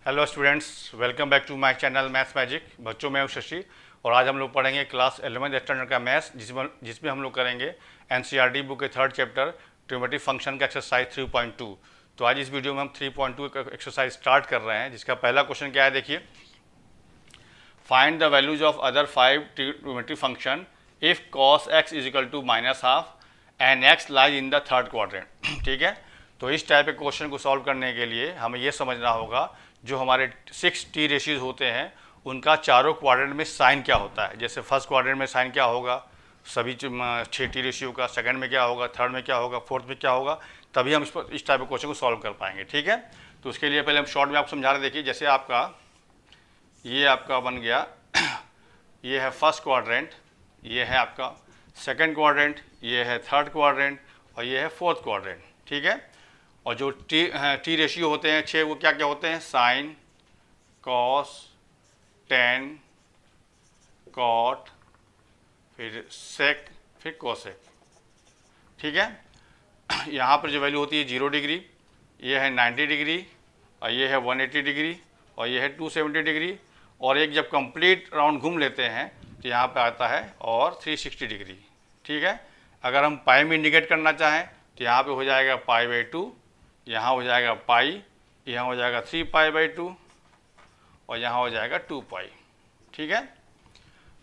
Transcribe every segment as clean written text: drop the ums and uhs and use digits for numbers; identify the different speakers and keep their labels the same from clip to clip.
Speaker 1: Hello students, welcome back to my channel maths magic. बच्चों मैं हूं शशि और आज हम लोग पढ़ेंगे क्लास 11th स्टैंडर्ड का मैथ्स जिसमें हम लोग करेंगे एनसीईआरटी बुक के थर्ड चैप्टर ट्रिग्नोमेट्रिक फंक्शन का एक्सरसाइज 3.2। तो आज इस वीडियो में हम 3.2 का एक्सरसाइज स्टार्ट कर रहे हैं, जिसका पहला क्वेश्चन क्या है देखिए। Find the values of other 5 trigonometric function if cos x is equal to -½ and x lies in the third quadrant. ठीक है, तो इस टाइप के क्वेश्चन को सॉल्व करने के लिए हमें यह समझना होगा जो हमारे 6 टी रेशियोज होते हैं उनका चारों क्वाड्रेंट में साइन क्या होता है। जैसे फर्स्ट क्वाड्रेंट में साइन क्या होगा सभी 6 टी रेशियो का, सेकंड में क्या होगा, थर्ड में क्या होगा, फोर्थ में क्या होगा, तभी हम इस टाइप के क्वेश्चन को सॉल्व कर पाएंगे। ठीक है, तो उसके लिए पहले हम शॉर्ट में आपको समझा रहे। देखिए जैसे ये आपका बन गया ये है फर्स्ट क्वाड्रेंट, ये है आपका सेकंड क्वाड्रेंट, ये है थर्ड क्वाड्रेंट और ये है फोर्थ क्वाड्रेंट। ठीक है, और जो टी रेशियो होते हैं 6 वो क्या क्या होते हैं, साइन, कॉस, टेन, कॉट, फिर सेक, फिर कोसेक। ठीक है, यहाँ पर जो वैल्यू होती है 0 डिग्री, ये है 90 डिग्री और ये है 180 डिग्री और ये है 270 डिग्री। और एक जब कंप्लीट राउंड घूम लेते हैं तो यहाँ पे आता है और 360 डिग्री। ठीक है, अगर हम पाई में इंडिकेट करना चाहें तो यहाँ पे हो जाएगा π/2, यहाँ हो जाएगा पाई, यहाँ हो जाएगा 3π/2 और यहाँ हो जाएगा 2π। ठीक है,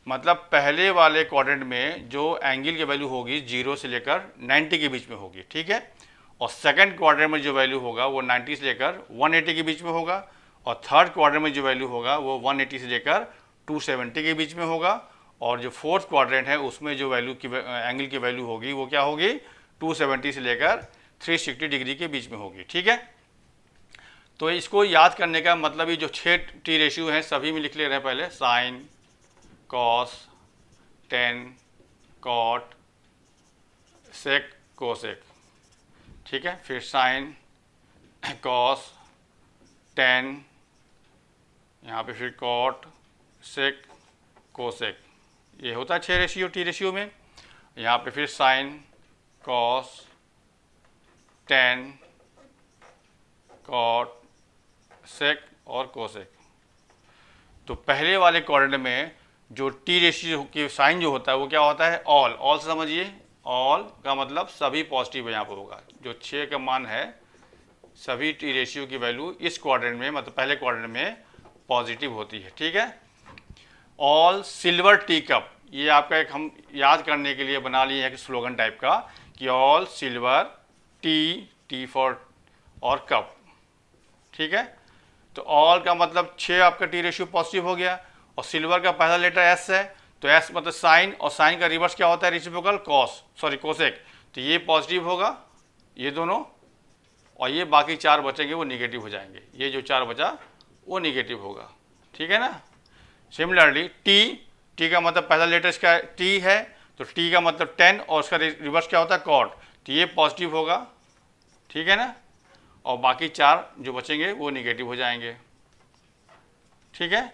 Speaker 1: मतलब पहले वाले क्वाड्रेंट में जो एंगल की वैल्यू होगी 0 से लेकर 90 के बीच में होगी। ठीक है, और सेकंड क्वाड्रेंट में जो वैल्यू होगा वो 90 से लेकर 180 के बीच में होगा और थर्ड क्वाड्रेंट में जो वैल्यू होगा वो 180 से लेकर 270 के बीच में होगा। और जो फोर्थ क्वाड्रेंट है उसमें जो वैल्यू की एंगल की वैल्यू होगी वो क्या होगी, 270 से लेकर 360 डिग्री के बीच में होगी। ठीक है, तो इसको याद करने का मतलब ये जो 6 टी रेशियो हैं सभी में लिख ले रहे हैं पहले, साइन, कॉस, टेन, कॉट, सेक, कोसेक। ठीक है, फिर साइन, कॉस, टेन, यहाँ पे फिर कॉट, सेक, कोसेक, ये होता है 6 रेशियो टी रेशियो में। यहाँ पे फिर साइन, कॉस, टेन, कॉट, सेक और कोसेक। तो पहले वाले क्वाड्रेंट में जो टी रेशियो की साइन जो होता है वो क्या होता है, ऑल। ऑल से समझिए, ऑल का मतलब सभी पॉजिटिव यहाँ पर होगा। जो 6 का मान है सभी टी रेशियो की वैल्यू इस क्वाड्रेंट में मतलब पहले क्वाड्रेंट में पॉजिटिव होती है। ठीक है, ऑल सिल्वर टी कप, ये आपका एक हम याद करने के लिए बना लिए एक स्लोगन टाइप का कि ऑल सिल्वर टी फॉर और कप। ठीक है, तो ऑल का मतलब 6 आपका टी रेशियो पॉजिटिव हो गया और सिल्वर का पहला लेटर एस है तो एस मतलब साइन, और साइन का रिवर्स क्या होता है, रेसिप्रोकल कोसेक। तो ये पॉजिटिव होगा ये दोनों, और ये बाकी 4 बचेंगे वो निगेटिव हो जाएंगे। ये जो 4 बचा वो निगेटिव होगा। ठीक है ना। सिमिलरली टी का मतलब पहला लेटर इसका टी है तो टी का मतलब 10 और उसका रिवर्स क्या होता है, कॉट, तो ये पॉजिटिव होगा। ठीक है ना, और बाकी 4 जो बचेंगे वो निगेटिव हो जाएंगे। ठीक है,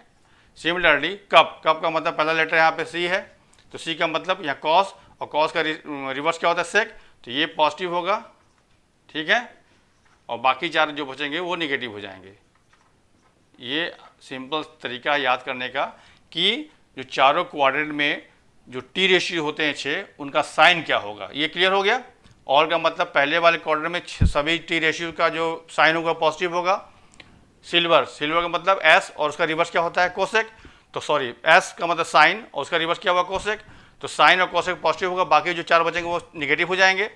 Speaker 1: सिमिलरली कप का मतलब पहला लेटर यहाँ पे सी है तो सी का मतलब यहाँ कॉस, और कॉस का रिवर्स क्या होता है, सेक, तो ये पॉजिटिव होगा। ठीक है, और बाकी 4 जो बचेंगे वो निगेटिव हो जाएंगे। ये सिंपल तरीका है याद करने का कि जो चारों क्वाड्रेंट में जो टी रेशियो होते हैं 6 उनका साइन क्या होगा। ये क्लियर हो गया। ऑल का मतलब पहले वाले क्वाड्रेंट में सभी टी रेशियो का जो साइन होगा पॉजिटिव होगा। सिल्वर का मतलब एस और उसका रिवर्स क्या होता है, कोसेक, तो सॉरी एस का मतलब साइन और उसका रिवर्स क्या हुआ, कोसेक, तो साइन और कोसेक पॉजिटिव होगा, बाकी जो 4 बचेंगे वो निगेटिव हो जाएंगे।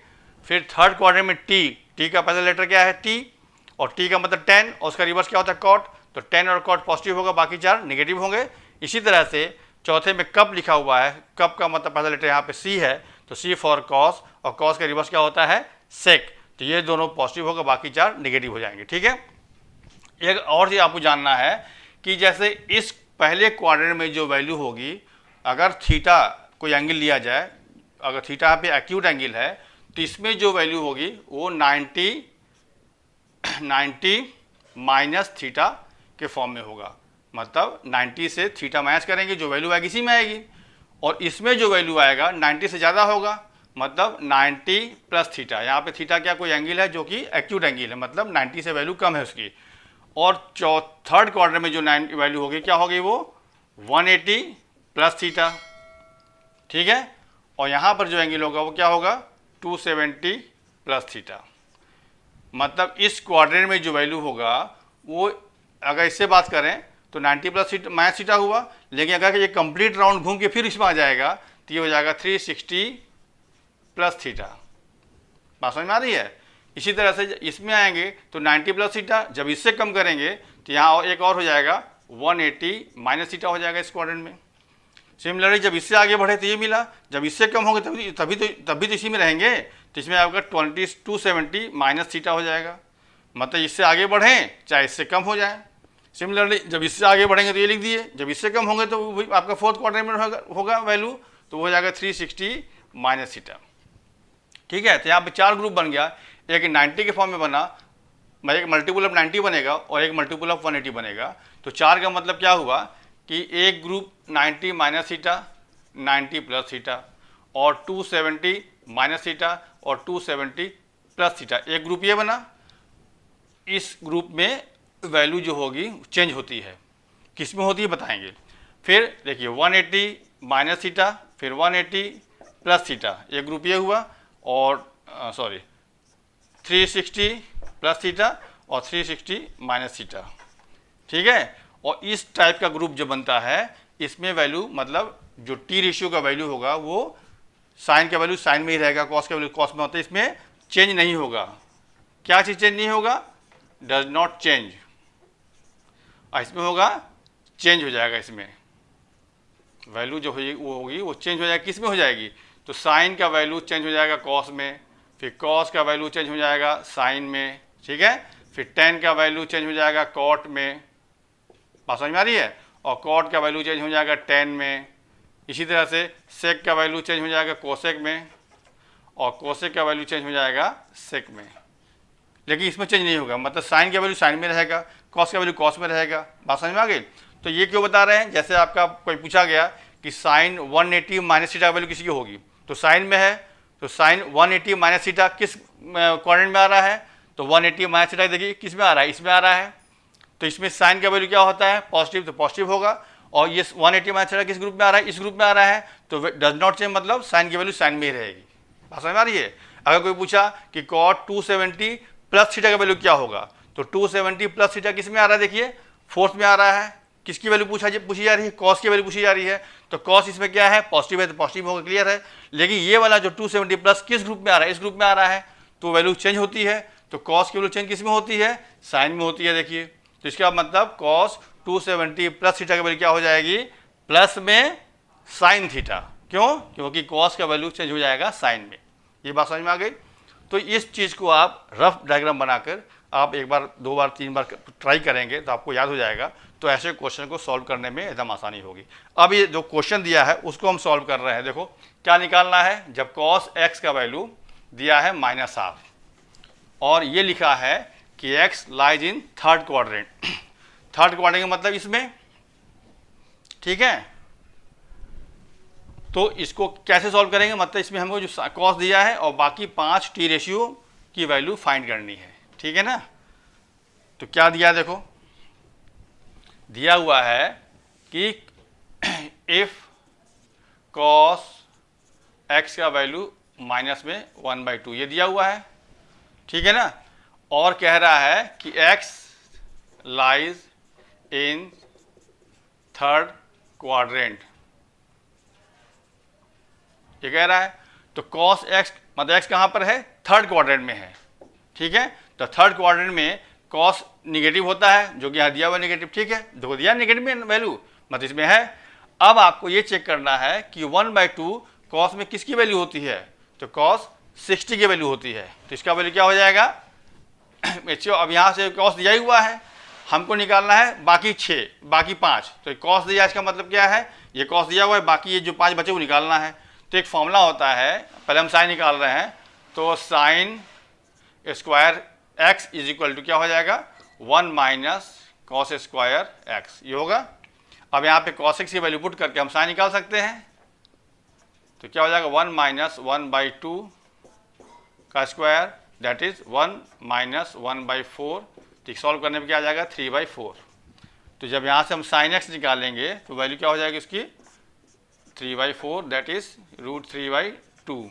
Speaker 1: फिर थर्ड क्वाड्रेंट में टी का पहला लेटर क्या है, टी, और टी का मतलब 10 और उसका रिवर्स क्या होता है, कॉट, तो 10 और कॉट पॉजिटिव होगा, बाकी 4 निगेटिव होंगे। इसी तरह से चौथे में कप लिखा हुआ है, कप का मतलब पहला लेटर यहाँ पे सी है तो सी फॉर कॉस, और कॉस का रिवर्स क्या होता है, सेक, तो ये दोनों पॉजिटिव होगा, बाकी 4 निगेटिव हो जाएंगे। ठीक है, एक और चीज़ आपको जानना है कि जैसे इस पहले क्वाड्रेंट में जो वैल्यू होगी, अगर थीटा कोई एंगल लिया जाए, अगर थीटा यहाँ पे एक्यूट एंगल है तो इसमें जो वैल्यू होगी वो 90 माइनस थीटा के फॉर्म में होगा। मतलब 90 से थीटा माइनस करेंगे, जो वैल्यू आएगी इसी में आएगी, और इसमें जो वैल्यू आएगा 90 से ज़्यादा होगा, मतलब 90 प्लस थीटा। यहाँ पे थीटा क्या कोई एंगल है जो कि एक्यूट एंगल है, मतलब 90 से वैल्यू कम है उसकी, और थर्ड क्वाड्रेंट में जो 9 वैल्यू होगी क्या होगी वो 180 प्लस थीटा, ठीक है। और यहाँ पर जो एंगल होगा वो क्या होगा 270 प्लस थीटा। मतलब इस क्वाड्रेंट में जो वैल्यू होगा वो अगर इससे बात करें तो 90 प्लस थीटा माइनस थीटा हुआ, लेकिन अगर ये कंप्लीट राउंड घूम के फिर इसमें आ जाएगा तो ये हो जाएगा 360 प्लस थीटा। बात समझ में आ रही है। इसी तरह से इसमें आएंगे तो 90 प्लस थीटा, जब इससे कम करेंगे तो यहाँ एक और हो जाएगा 180 माइनस थीटा हो जाएगा इस क्वाड्रेंट में। सिमिलरली जब इससे आगे बढ़े तो ये मिला, जब इससे कम होंगे तभी तो इसी में रहेंगे, तो इसमें आपका 270 माइनस थीटा हो जाएगा। मतलब इससे आगे बढ़ें चाहे इससे कम हो जाए। सिमिलरली जब इससे आगे बढ़ेंगे तो ये लिख दिए, जब इससे कम होंगे तो वही आपका फोर्थ क्वाड्रेंट में होगा वैल्यू, तो वो हो जाएगा 360 माइनस थीटा, ठीक है। तो यहाँ पे 4 ग्रुप बन गया, एक 90 के फॉर्म में बना, एक मल्टीपल ऑफ 90 बनेगा और एक मल्टीपल ऑफ 180 बनेगा। तो 4 का मतलब क्या हुआ कि एक group 90 minus theta, 90 plus theta, और 270 माइनस थीटा और 270 प्लस थीटा, एक ग्रुप ये बना। इस ग्रुप में वैल्यू जो होगी चेंज होती है, किस में होती है बताएंगे। फिर देखिए 180 माइनस थीटा, फिर 180 प्लस थीटा, एक ग्रुप ये हुआ, और 360 प्लस थीटा और 360 माइनस थीटा, ठीक है। और इस टाइप का ग्रुप जो बनता है इसमें वैल्यू मतलब जो टी रेशियो का वैल्यू होगा वो साइन का वैल्यू साइन में ही रहेगा, कॉस का वैल्यू कॉस में होता है, इसमें चेंज नहीं होगा। क्या चीज़ चेंज नहीं होगा, डज नॉट चेंज। इसमें होगा चेंज हो जाएगा, इसमें वैल्यू जो होगी वो चेंज हो जाएगी। किस में हो जाएगी, तो साइन का वैल्यू चेंज हो जाएगा कॉस में, फिर कॉस का वैल्यू चेंज हो जाएगा साइन में, ठीक है। फिर टेन का वैल्यू चेंज हो जाएगा कॉट में, बात समझ में आ रही है, और कॉट का वैल्यू चेंज हो जाएगा टेन में। इसी तरह से सेक का वैल्यू चेंज हो जाएगा कोसेक में, और कोसेक का वैल्यू चेंज हो जाएगा सेक में। लेकिन इसमें चेंज नहीं होगा, मतलब साइन का वैल्यू साइन में रहेगा, कॉस का वैल्यू कॉस में रहेगा। बात समझ में आ गई। तो ये क्यों बता रहे हैं, जैसे आपका कोई पूछा गया कि साइन 180 माइनस थीटा का वैल्यू किसी की होगी, तो साइन में है, तो साइन 180 माइनस थीटा किस क्वाड्रेंट में आ रहा है, तो 180 माइनस थीटा देखिए किस में आ रहा है, इसमें आ रहा है। तो इसमें साइन का वैल्यू क्या होता है पॉजिटिव, तो पॉजिटिव होगा। और ये 180 माइनस थीटा किस ग्रुप में आ रहा है, इस ग्रुप में आ रहा है, तो डज नॉट चेंज, मतलब साइन की वैल्यू साइन में ही रहेगी। बात समझ में आ रही है। अगर कोई पूछा कि कॉट 270 प्लस थीटा का वैल्यू क्या होगा, तो 270 प्लस थीटा किस में आ रहा है, देखिए फोर्थ में आ रहा है। किसकी वैल्यू पूछी जा रही है, कॉस की वैल्यू पूछी जा रही है, तो कॉस इसमें क्या है पॉजिटिव है, तो पॉजिटिव होगा, क्लियर है। लेकिन ये वाला जो 270 प्लस किस ग्रुप में आ रहा है, इस ग्रुप में आ रहा है, तो वैल्यू चेंज होती है। तो कॉस की वैल्यू चेंज किस में होती है, साइन में होती है, देखिए। तो इसका मतलब कॉस 270 प्लस थीटा की वैल्यू क्या हो जाएगी, प्लस में साइन थीटा। क्यों, क्योंकि कॉस का वैल्यू चेंज हो जाएगा साइन में। ये बात समझ में आ गई। तो इस चीज़ को आप रफ डायग्राम बनाकर आप एक बार 2 बार 3 बार ट्राई करेंगे तो आपको याद हो जाएगा। तो ऐसे क्वेश्चन को सॉल्व करने में एकदम आसानी होगी। अब ये जो क्वेश्चन दिया है उसको हम सॉल्व कर रहे हैं। देखो क्या निकालना है, जब cos x का वैल्यू दिया है -12 और ये लिखा है कि x lies in third quadrant. Third quadrant का मतलब इसमें, ठीक है। तो इसको कैसे सॉल्व करेंगे, मतलब इसमें हमको जो cos दिया है और बाकी 5 टी रेशियो की वैल्यू फाइंड करनी है, ठीक है ना। तो क्या दिया, देखो दिया हुआ है कि इफ cos x का वैल्यू माइनस में 1/2, ये दिया हुआ है, ठीक है ना। और कह रहा है कि x lies in third quadrant, ये कह रहा है। तो cos x मतलब x कहाँ पर है, थर्ड क्वाड्रेंट में है, ठीक है। तो थर्ड क्वाड्रेंट में cos निगेटिव होता है, जो कि यहाँ दिया हुआ निगेटिव, ठीक है। देखो दिया निगेटिव में वैल्यू, मतलब इसमें है। अब आपको ये चेक करना है कि 1/2 cos में किसकी वैल्यू होती है, तो cos 60 की वैल्यू होती है। तो इसका वैल्यू क्या हो जाएगा अब यहाँ से cos दिया ही हुआ है, हमको निकालना है बाकी 6 बाकी 5। तो cos दिया, इसका मतलब क्या है, ये cos दिया हुआ है, बाकी ये जो 5 बचे वो निकालना है। तो एक फॉर्मूला होता है, पहले हम साइन निकाल रहे हैं, तो sine square x is equal to क्या हो जाएगा 1 माइनस कॉस स्क्वायर x, ये होगा। अब यहाँ पे cos x की वैल्यू पुट करके हम साइन निकाल सकते हैं। तो क्या हो जाएगा 1 माइनस 1/2 का स्क्वायर, दैट इज 1 माइनस 1/4 तो सॉल्व करने में क्या आ जाएगा 3/4। तो जब यहाँ से हम साइन एक्स निकालेंगे तो वैल्यू क्या हो जाएगी इसकी 3/4 दैट इज √3/2।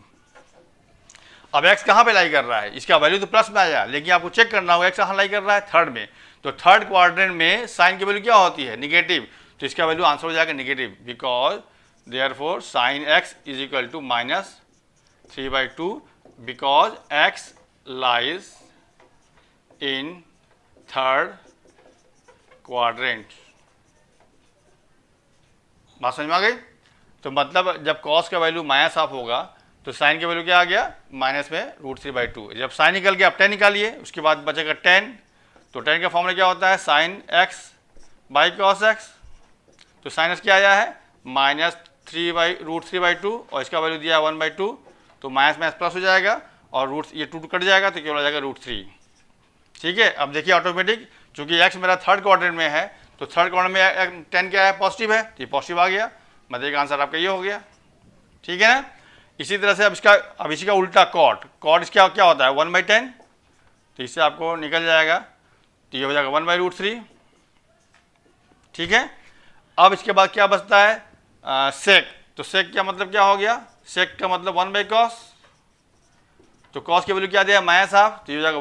Speaker 1: अब x कहाँ पे लाई कर रहा है, इसका वैल्यू तो प्लस में आया, लेकिन आपको चेक करना होगा x कहाँ लाई कर रहा है, थर्ड में। तो थर्ड क्वाड्रेंट में साइन की वैल्यू क्या होती है, निगेटिव। तो इसका वैल्यू आंसर हो जाएगा negative, because therefore sine x is equal to -3/2 because x lies in third quadrant. बात समझ में आ गई। तो मतलब जब cos का वैल्यू माइनस हाफ होगा तो साइन की वैल्यू क्या आ गया, माइनस में √3/2। जब साइन निकल गया अब tan निकालिए, उसके बाद बचेगा tan। तो tan का फॉर्मूला क्या होता है, sine x by cos x। तो साइन x क्या आया है -3/√3/2 और इसका वैल्यू दिया है 1/2। तो माइनस माइनस प्लस हो जाएगा और रूट ये 2 कट जाएगा तो केवल आ जाएगा √3। ठीक है, अब देखिए ऑटोमेटिक चूंकि x मेरा थर्ड क्वाड्रेंट में है तो थर्ड क्वाड्रेंट में tan क्या है, पॉजिटिव है, तो ये पॉजिटिव आ गया, मतलब का आंसर आपका ये हो गया। ठीक है ना। इसी तरह से अब इसी का उल्टा कॉट इसका क्या होता है 1/10। तो इससे आपको निकल जाएगा, तो ये हो जाएगा 1/√3। ठीक है। अब इसके बाद क्या बचता है सेक। तो सेक का मतलब क्या हो गया, सेक का मतलब 1/cos। तो cos की वैल्यू क्या दिया -हाफ, तो ये हो जाएगा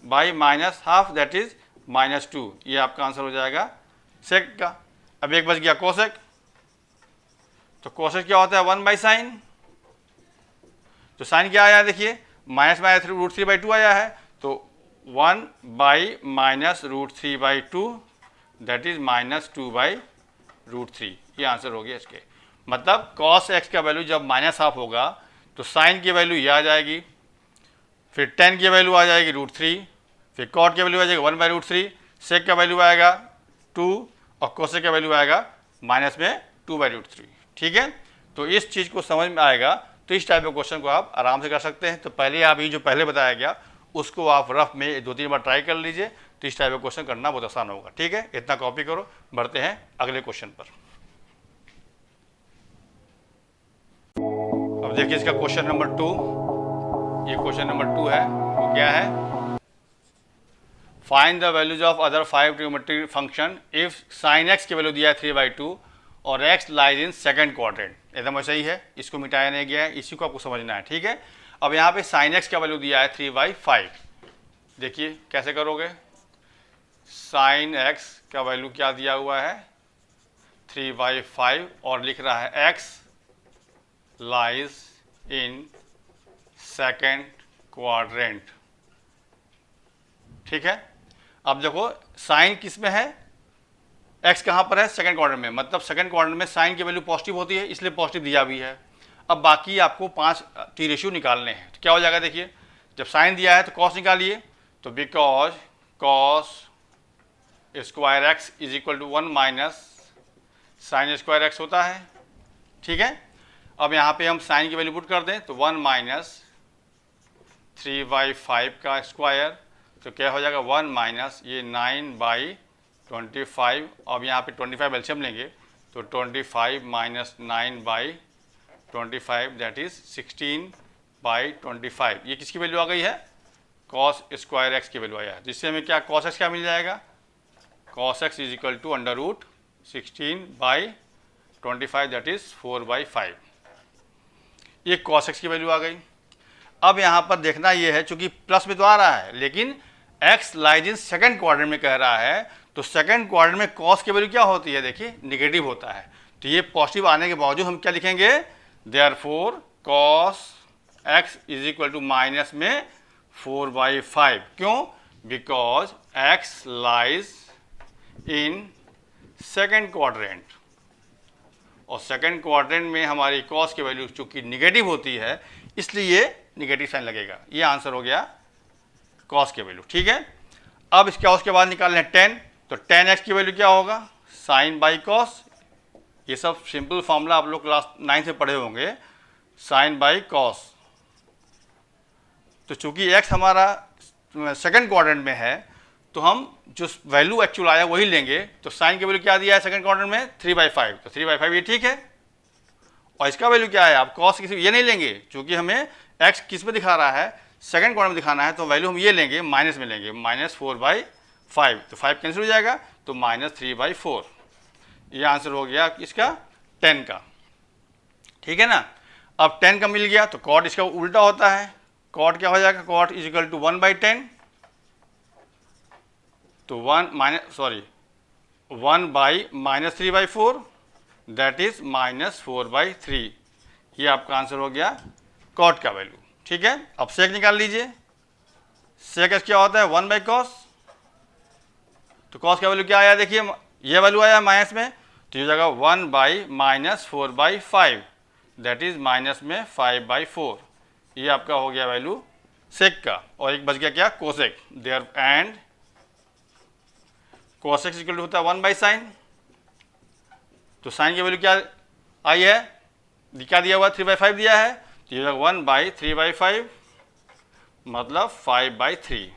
Speaker 1: 1/-हाफ दैट इज -2। ये आपका आंसर हो जाएगा सेक का। अब एक बच गया कोसेक। तो कोसेक क्या होता है 1/sin। तो साइन क्या आया देखिए -√3/2 आया है, तो 1/-√3/2 दैट इज -2/√3। ये आंसर हो गया इसके। मतलब cos x का वैल्यू जब -हाफ होगा तो साइन की वैल्यू ये आ जाएगी, फिर tan की वैल्यू आ जाएगी √3, फिर cot की वैल्यू आ जाएगी 1/√3, sec का वैल्यू आएगा 2 और cosec का वैल्यू आएगा -2/√3। ठीक है। तो इस चीज़ को समझ में आएगा तो इस टाइप के क्वेश्चन को आप आराम से कर सकते हैं। तो पहले आप ये जो पहले बताया गया उसको आप रफ में 2-3 बार ट्राई कर लीजिए, तो इस टाइप का क्वेश्चन करना बहुत आसान होगा। ठीक है, इतना कॉपी करो, बढ़ते हैं अगले क्वेश्चन पर। अब देखिए इसका क्वेश्चन नंबर 2। ये क्वेश्चन नंबर 2 है, वो क्या है, find the values of other 5 trigonometric function if sine x की वैल्यू दिया है 3/2 और x lies in second quadrant. एकदम वैसा ही है, इसको मिटाया नहीं गया है, इसी को आपको समझना है। ठीक है। अब यहाँ पे साइन x का वैल्यू दिया है 3/5। देखिए कैसे करोगे, साइन x का वैल्यू क्या दिया हुआ है 3/5 और लिख रहा है x lies in second quadrant. ठीक है। अब देखो साइन किस में है, x कहाँ पर है, सेकंड क्वाड्रेंट में, मतलब सेकंड क्वाड्रेंट में साइन की वैल्यू पॉजिटिव होती है, इसलिए पॉजिटिव दिया भी है। अब बाकी आपको 5 t रेशियो निकालने हैं। तो क्या हो जाएगा देखिए, जब साइन दिया है तो cos निकालिए, तो because cos square x is equal to 1 minus sine square x होता है। ठीक है। अब यहाँ पे हम साइन की वैल्यू पुट कर दें तो 1 माइनस 3/5 का स्क्वायर, तो क्या हो जाएगा 1 माइनस ये 9/25। अब यहाँ पे 25 एलसीएम लेंगे तो 25 माइनस 9/25 दैट इज 16/25। ये किसकी वैल्यू आ गई है, cos स्क्वायर x की वैल्यू आया है, जिससे हमें क्या cos x क्या मिल जाएगा, cos x is equal to √16/25 that is 4/5। ये cos x की वैल्यू आ गई। अब यहाँ पर देखना ये है, चूंकि प्लस में तो आ रहा है लेकिन x lies in second quadrant में कह रहा है, तो सेकंड क्वाड्रेंट में cos की वैल्यू क्या होती है, देखिए निगेटिव होता है। तो ये पॉजिटिव आने के बावजूद हम क्या लिखेंगे, therefore cos x is equal to minus में 4/5। क्यों, because x lies in second quadrant, और सेकंड क्वाड्रेंट में हमारी cos की वैल्यू चूंकि निगेटिव होती है इसलिए निगेटिव साइन लगेगा। ये आंसर हो गया cos की वैल्यू। ठीक है। अब उसके बाद निकालना है tan, तो tan x की वैल्यू क्या होगा, साइन बाई cos। ये सब सिंपल फॉर्मूला आप लोग क्लास 9 से पढ़े होंगे, साइन बाई cos। तो चूंकि x हमारा सेकंड क्वाड्रेंट में है तो हम जो वैल्यू एक्चुअल आया वही लेंगे। तो साइन की वैल्यू क्या दिया है सेकंड क्वाड्रेंट में 3/5, तो 3/5 ये ठीक है। और इसका वैल्यू क्या है, आप cos किसी ये नहीं लेंगे, चूंकि हमें x किस में दिखा रहा है, सेकंड क्वाड्रेंट में दिखाना है, तो वैल्यू हम ये लेंगे, माइनस में लेंगे, -4/5 5, तो 5 कैंसिल हो जाएगा, तो -3/4। ये आंसर हो गया इसका 10 का। ठीक है ना। अब 10 का मिल गया तो कॉट इसका उल्टा होता है, कॉट क्या हो जाएगा, कॉट इज इक्वल टू 1/10, तो 1/-3/4 दैट इज -4/3। ये आपका आंसर हो गया कॉट का वैल्यू। ठीक है, अब सेक निकाल लीजिए। सेक क्या होता है, 1/cos, तो कॉस का वैल्यू क्या आया, देखिए ये वैल्यू आया माइनस में, तो ये जाएगा 1/-4/5 दैट इज माइनस में 5/4। ये आपका हो गया वैल्यू सेक का। और एक बच गया क्या, cosec, there and cosec equal to होता है 1/sin। तो साइन की वैल्यू क्या आई है, क्या दिया हुआ, 3/5 दिया है, तो ये 1/3/5 मतलब 5/3।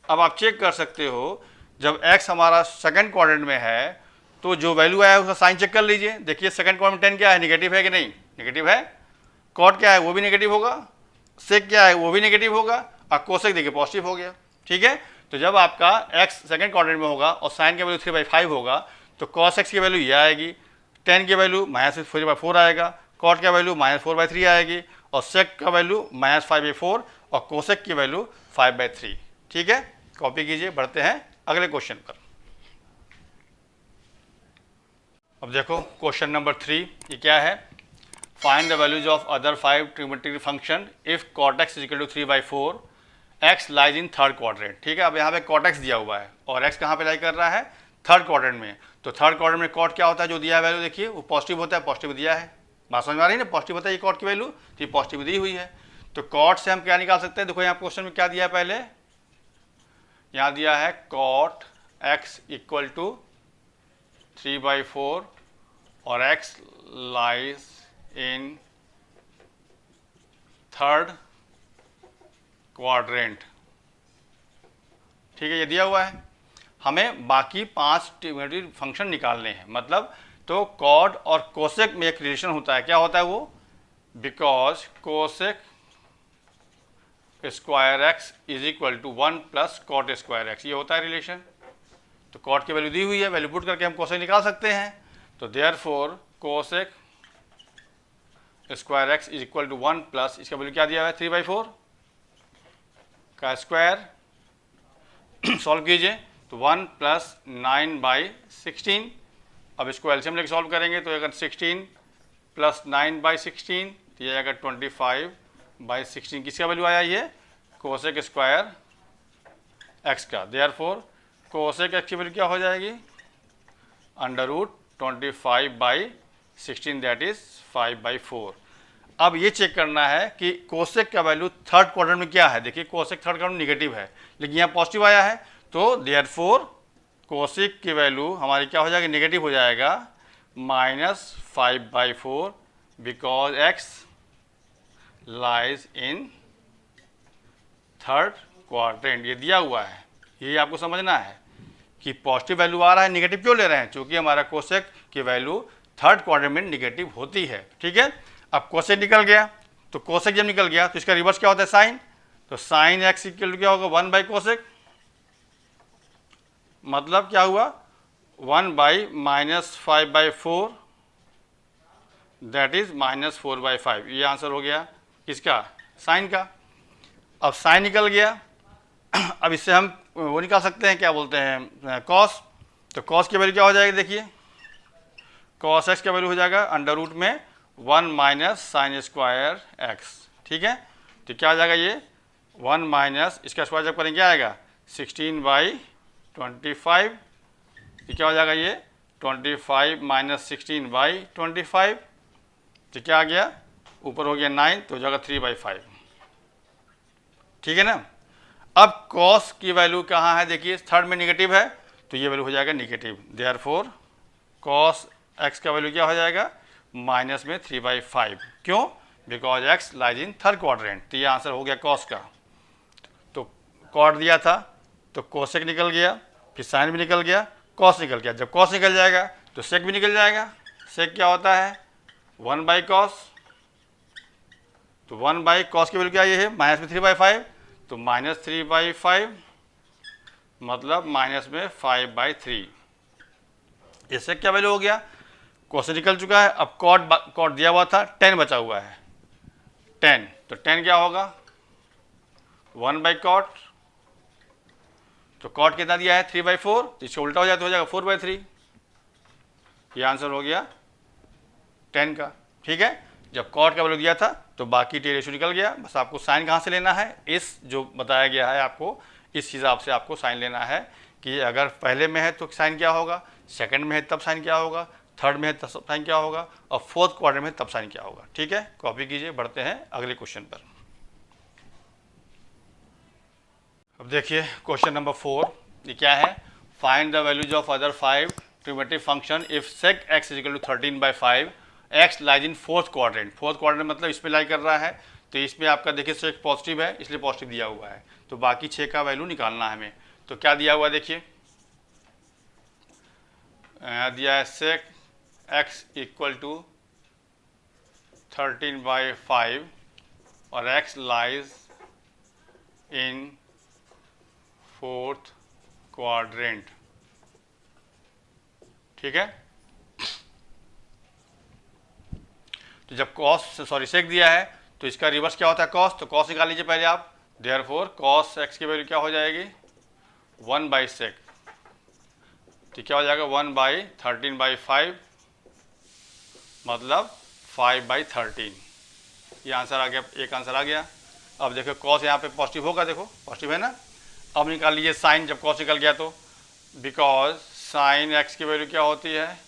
Speaker 1: अब आप चेक कर सकते हो, जब x हमारा सेकंड क्वाड्रेंट में है तो जो वैल्यू आया है उसका साइन चेक कर लीजिए। देखिए सेकंड क्वाड्रेंट में 10 क्या है, नेगेटिव है कि नहीं, नेगेटिव है। कॉट क्या है, वो भी नेगेटिव होगा। सेक क्या है, वो भी नेगेटिव होगा। और कोसेक देखिए पॉजिटिव हो गया। ठीक है, तो जब आपका x सेकंड क्वाड्रेंट में होगा और साइन की वैल्यू 3/5 होगा तो cos x की वैल्यू ये आएगी, 10 की वैल्यू -3/4 आएगा, कॉट का वैल्यू -4/3 आएगी, और सेक का वैल्यू -5/4 और कोसेक की वैल्यू 5/3। ठीक है, कॉपी कीजिए, बढ़ते हैं अगले क्वेश्चन पर। अब देखो क्वेश्चन नंबर 3, ये क्या है, find the values of other 5 trigonometric function if cot x is equal to 3/4, x lies in third quadrant. ठीक है, अब यहाँ पे cot x दिया हुआ है और x कहाँ पे लाई कर रहा है, थर्ड क्वाड्रेंट में। तो थर्ड क्वाड्रेंट में cot क्या होता है, जो दिया है वैल्यू देखिए वो पॉजिटिव होता है, पॉजिटिव दिया है, बात समझ में आ रही है ना, पॉजिटिव होता है ये cot की वैल्यू, तो ये पॉजिटिव दी हुई है। तो cot से हम क्या निकाल सकते हैं, देखो यहाँ क्वेश्चन में क्या दिया है, पहले यहाँ दिया है cot x इक्वल टू 3/4 और x lies in third quadrant. ठीक है, ये दिया हुआ है, हमें बाकी 5 ट्रिग्नोमेट्रिक फंक्शन निकालने हैं। मतलब तो कॉड और कोसेक में एक रिलेशन होता है, क्या होता है वो, because cosec square x is equal to 1 + cot square x, ये होता है रिलेशन। तो कॉट की वैल्यू दी हुई है, वैल्यू पुट करके हम कोसेक निकाल सकते हैं। तो therefore cosec square x is equal to 1 + इसका वैल्यू क्या दिया हुआ है, 3/4 का स्क्वायर। सॉल्व कीजिए, तो 1 + 9/16। अब इसको एलसीएम लेके सॉल्व करेंगे तो अगर 16 + 9/16 तो ये आएगा 25/16। किसका वैल्यू आया, ये कोसेक स्क्वायर एक्स का। देयरफॉर कोसेक एक्स की वैल्यू क्या हो जाएगी, √25/16 दैट इज 5/4। अब ये चेक करना है कि कोसेक का वैल्यू थर्ड क्वाड्रेंट में क्या है। देखिए कोसेक थर्ड क्वाड्रेंट निगेटिव है, लेकिन यहाँ पॉजिटिव आया है, तो देयरफॉर कोसेक की वैल्यू हमारी क्या हो जाएगी, नेगेटिव हो जाएगा, -5/4 because x lies in third quadrant. ये दिया हुआ है, ये आपको समझना है कि पॉजिटिव वैल्यू आ रहा है, नेगेटिव क्यों ले रहे हैं, क्योंकि हमारा कोसेक की वैल्यू थर्ड क्वाड्रेंट में नेगेटिव होती है। ठीक है, अब कोसेक निकल गया, तो कोसेक जब निकल गया तो इसका रिवर्स क्या होता है, साइन। तो साइन एक्स इक्वल क्या होगा, 1/कोसेक, मतलब क्या हुआ, 1/-5/4 दैट इज -4/5। ये आंसर हो गया किसका, साइन का। अब साइन निकल गया, अब इससे हम वो निकाल सकते हैं, क्या बोलते हैं, कॉस। तो कॉस की वैल्यू क्या हो जाएगी, देखिए कॉस एक्स का वैल्यू हो जाएगा √ में 1 - sin स्क्वायर एक्स। ठीक है, तो क्या आ जाएगा, ये 1 - इसका स्क्वायर जब करेंगे क्या आएगा, 16/25। तो क्या हो जाएगा, ये 25 - 16/25। तो क्या आ गया, ऊपर हो गया 9, तो हो जाएगा 3/5। ठीक है ना। अब कॉस की वैल्यू कहाँ है, देखिए थर्ड में नेगेटिव है, तो ये वैल्यू हो जाएगा नेगेटिव। देयरफॉर कॉस एक्स का वैल्यू क्या हो जाएगा, -3/5। क्यों, because x lies in third quadrant. तो ये आंसर हो गया कॉस का। तो कॉट दिया था तो कोसेक निकल गया, फिर साइन भी निकल गया, कॉस निकल गया। जब कॉस निकल जाएगा तो सेक भी निकल जाएगा। सेक क्या होता है, 1/cos। तो 1/cos की वैल्यू क्या ये है, -3/5, तो -3/5 मतलब माइनस में 5/3। इससे क्या वैल्यू हो गया, क्वेश्चन निकल चुका है। अब कॉट दिया हुआ था, 10 बचा हुआ है 10, तो 10 क्या होगा 1/cot, तो कॉट कितना दिया है 3/4, तो इसका उल्टा हो जाए तो हो जाएगा 4/3। ये आंसर हो गया 10 का। ठीक है, जब कॉट का वैल्यू दिया था तो बाकी टेल रेशियो निकल गया। बस आपको साइन कहाँ से लेना है, इस जो बताया गया है आपको इस हिसाब से आपको साइन लेना है कि अगर पहले में है तो साइन क्या होगा, सेकंड में है तब साइन क्या होगा, थर्ड में है तब साइन क्या होगा, और फोर्थ क्वार्टर में तब साइन क्या होगा। ठीक है, कॉपी कीजिए, बढ़ते हैं अगले क्वेश्चन पर। अब देखिए क्वेश्चन नंबर 4, ये क्या है, find the values of other 5 trigonometric function if sec x equal to 13/5 x lies in fourth quadrant. Fourth quadrant मतलब इसमें लाई कर रहा है, तो इसमें आपका देखिए sec पॉजिटिव है इसलिए पॉजिटिव दिया हुआ है, तो बाकी 6 का वैल्यू निकालना है हमें। तो क्या दिया हुआ देखिए, दिया है sec x इक्वल टू 13/5 और x lies in fourth quadrant. ठीक है, तो जब सेक दिया है तो इसका रिवर्स क्या होता है कॉस, तो कॉस निकाल लीजिए पहले आप। देयरफॉर कॉस एक्स की वैल्यू क्या हो जाएगी 1/sec, तो क्या हो जाएगा 1/13/5 मतलब 5/13। ये आंसर आ गया, एक आंसर आ गया। अब देखो कॉस यहाँ पे पॉजिटिव होगा, देखो पॉजिटिव है ना। अब निकाल लीजिए साइन, जब कॉस निकल गया तो बिकॉज साइन एक्स की वैल्यू क्या होती है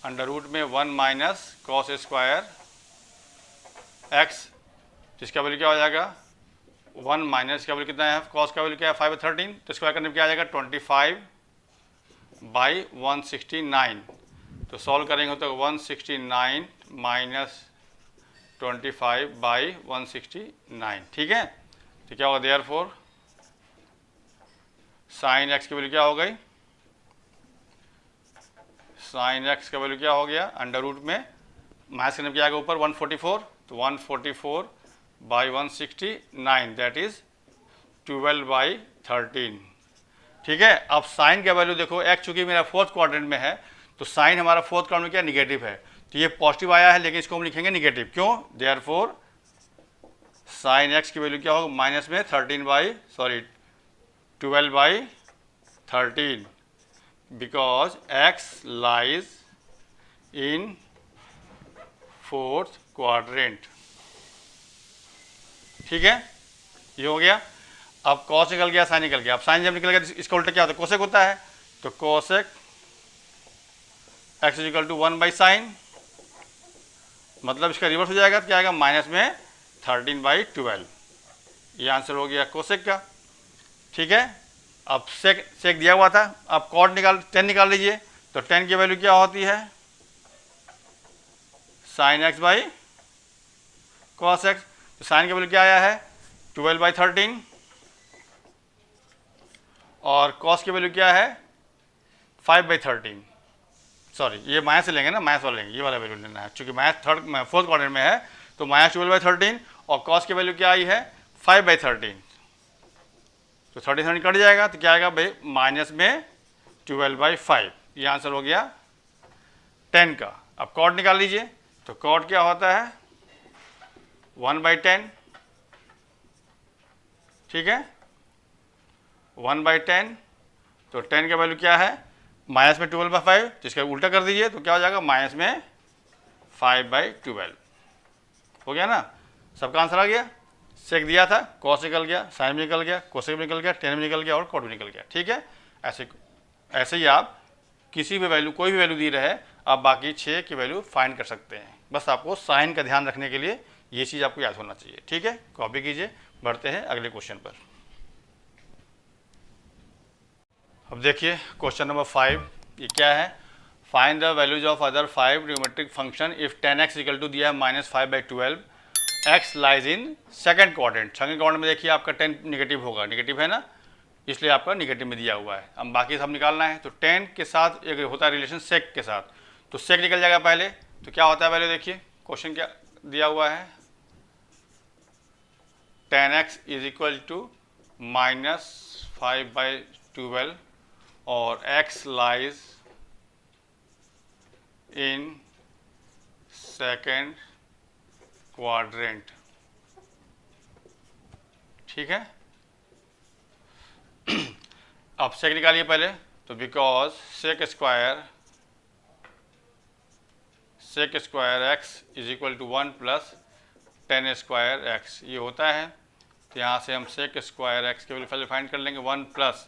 Speaker 1: अंडर रूट में 1 माइनस कॉस स्क्वायर एक्स, जिसका वैल्यू क्या हो जाएगा 1 माइनस का वैल्यू कितना है, कॉस का वैल्यू क्या है 5/13, तो स्क्वायर करने में क्या आ जाएगा 25/169। तो सॉल्व करेंगे तो 169 माइनस 25/169। ठीक है, तो क्या होगा देयरफॉर साइन एक्स की वैल्यू क्या हो गई, साइन एक्स का वैल्यू क्या हो गया अंडर रूट में माइनस करने में क्या आएगा ऊपर 144, तो 144/169 दैट इज 12/13। ठीक है, अब साइन का वैल्यू देखो, एक्स चूंकि मेरा फोर्थ क्वाड्रेंट में है तो साइन हमारा फोर्थ क्वाड्रेंट में क्या निगेटिव है, तो ये पॉजिटिव आया है लेकिन इसको हम लिखेंगे निगेटिव, क्यों, देयरफॉर साइन एक्स की वैल्यू क्या होगा माइनस में 12/13 because x lies in fourth quadrant। ठीक है, ये हो गया। अब cos निकल गया, साइन निकल गया। अब साइन जब निकल गया तो इसका उल्टा क्या होता है, कोसेक होता है, तो cosec x equal to 1/sin, मतलब इसका रिवर्स हो जाएगा तो क्या आएगा माइनस में 13/12। ये आंसर हो गया कोसेक का। ठीक है, अब सेक दिया हुआ था, अब कॉट 10 निकाल लीजिए, तो 10 की वैल्यू क्या होती है sine x by cos x, तो साइन की वैल्यू क्या आया है 12/13 और कॉस की वैल्यू क्या है 5/13। सॉरी ये माइनस से लेंगे ना, माइनस वाला लेंगे, ये वाला वैल्यू लेना है, चूंकि माइनस फोर्थ क्वाड्रेंट में है तो माइनस 12/13 और कॉस की वैल्यू क्या आई है 5/13, तो 37 कट जाएगा तो क्या आएगा भाई माइनस में 12/5। ये आंसर हो गया 10 का। अब कॉट निकाल लीजिए, तो कॉट क्या होता है 1/10। ठीक है, 1/10, तो 10 का वैल्यू क्या है माइनस में 12/5, तो इसका उल्टा कर दीजिए तो क्या हो जाएगा माइनस में 5/12। हो गया ना, सबका आंसर आ गया। सेक दिया था, कॉस निकल गया, साइन भी निकल गया, कोसेक भी निकल गया, टेन भी निकल गया और कॉट भी निकल गया। ठीक है, ऐसे ही आप किसी भी वैल्यू, कोई भी वैल्यू दी रहे, आप बाकी 6 की वैल्यू फाइंड कर सकते हैं। बस आपको साइन का ध्यान रखने के लिए ये चीज़ आपको याद होना चाहिए। ठीक है, कॉपी कीजिए, बढ़ते हैं अगले क्वेश्चन पर। अब देखिए क्वेश्चन नंबर 5, ये क्या है, find the values of other 5 trigonometric function if 10x equal to दिया है -5/12, x lies in second quadrant. Second quadrant में देखिए आपका 10 निगेटिव होगा, निगेटिव है ना, इसलिए आपका निगेटिव में दिया हुआ है। अब बाकी सब निकालना है, तो 10 के साथ एक होता है रिलेशन सेक के साथ, तो सेक निकल जाएगा पहले, तो क्या होता है पहले देखिए क्वेश्चन क्या दिया हुआ है 10x इज इक्वल टू -5/12 12 और x lies in second quadrant. ठीक है, अब सेक निकालिए पहले, तो because sec square x is equal to 1 plus tan square x, ये होता है। तो यहाँ से हम सेक स्क्वायर एक्स के वैल्यू फाइंड कर लेंगे 1 प्लस,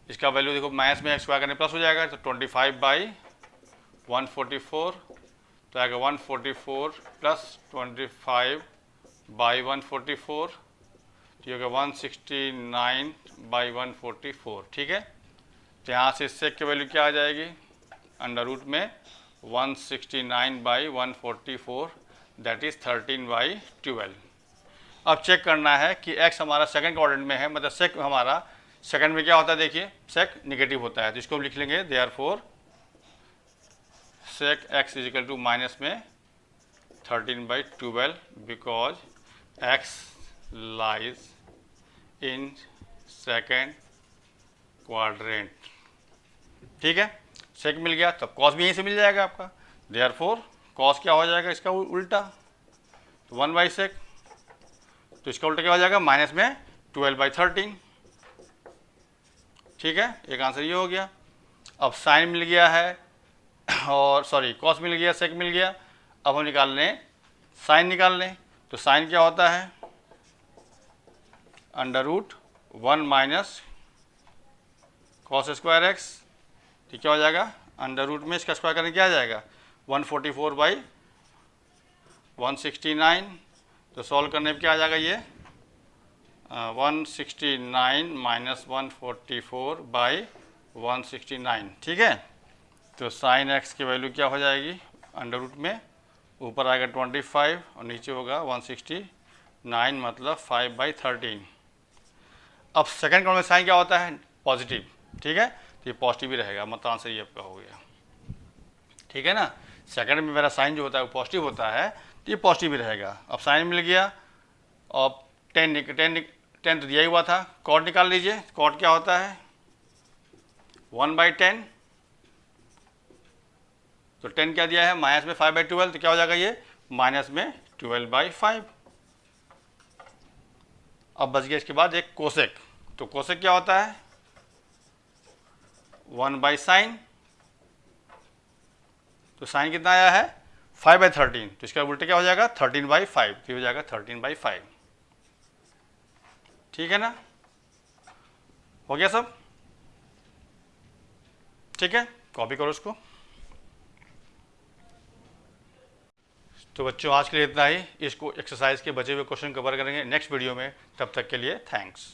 Speaker 1: इसका वैल्यू देखो माइनस में स्क्वायर करने प्लस हो जाएगा, तो 25/144, तो आएगा 144 प्लस 25/144, तो ये होगा 169/144। ठीक है, तो यहाँ से सेक की वैल्यू क्या आ जाएगी, अंडर रूट में 169/144, दैट इज़ 13/12। अब चेक करना है कि x हमारा सेकंड क्वाड्रेंट में है, मतलब सेक हमारा सेकंड में क्या होता है, देखिए सेक निगेटिव होता है, तो इसको हम लिख लेंगे therefore sec x is equal to minus में 13/12 because x lies in second quadrant. ठीक है, सेक मिल गया, तब कॉस भी यहीं से मिल जाएगा आपका, देयरफॉर कॉस क्या हो जाएगा इसका उल्टा, तो 1/sec, तो इसका उल्टा क्या हो जाएगा, माइनस में 12/13। ठीक है, एक आंसर ये हो गया। अब साइन मिल गया है और सॉरी कॉस मिल गया, सेक मिल गया, अब हम निकाल लें साइन निकाल लें, तो साइन क्या होता है, under root 1 minus cos square x, ठीक क्या हो जाएगा, अंडर रूट में इसका स्क्वायर करने क्या आ जाएगा 144/169, तो सॉल्व करने पे क्या आ जाएगा ये 169 माइनस 144/169। ठीक है, तो साइन एक्स की वैल्यू क्या हो जाएगी, अंडर रूट में ऊपर आएगा 25 और नीचे होगा 169, मतलब 5/13। अब सेकंड क्वाड्रेंट में साइन क्या होता है, पॉजिटिव। ठीक है, तो ये पॉजिटिव ही रहेगा, मतलब आंसर ये आपका हो गया। ठीक है ना, सेकंड में मेरा साइन जो होता है वो पॉजिटिव होता है, तो ये पॉजिटिव ही रहेगा। अब साइन मिल गया और 10 तो दिया ही हुआ था, कॉट निकाल लीजिए, कॉट क्या होता है 1/10, तो 10 क्या दिया है माइनस में 5/12, तो क्या हो जाएगा ये माइनस में 12/5। अब बच गया इसके बाद एक कोसेक, तो कोसेक क्या होता है 1/sin, तो साइन कितना आया है 5/13, तो इसका उल्टा क्या हो जाएगा 13/5, तो हो जाएगा 13/5। ठीक है ना, हो गया सब। ठीक है, कॉपी करो उसको। तो बच्चों आज के लिए इतना ही, इसको एक्सरसाइज के बचे हुए क्वेश्चन कवर करेंगे नेक्स्ट वीडियो में, तब तक के लिए थैंक्स।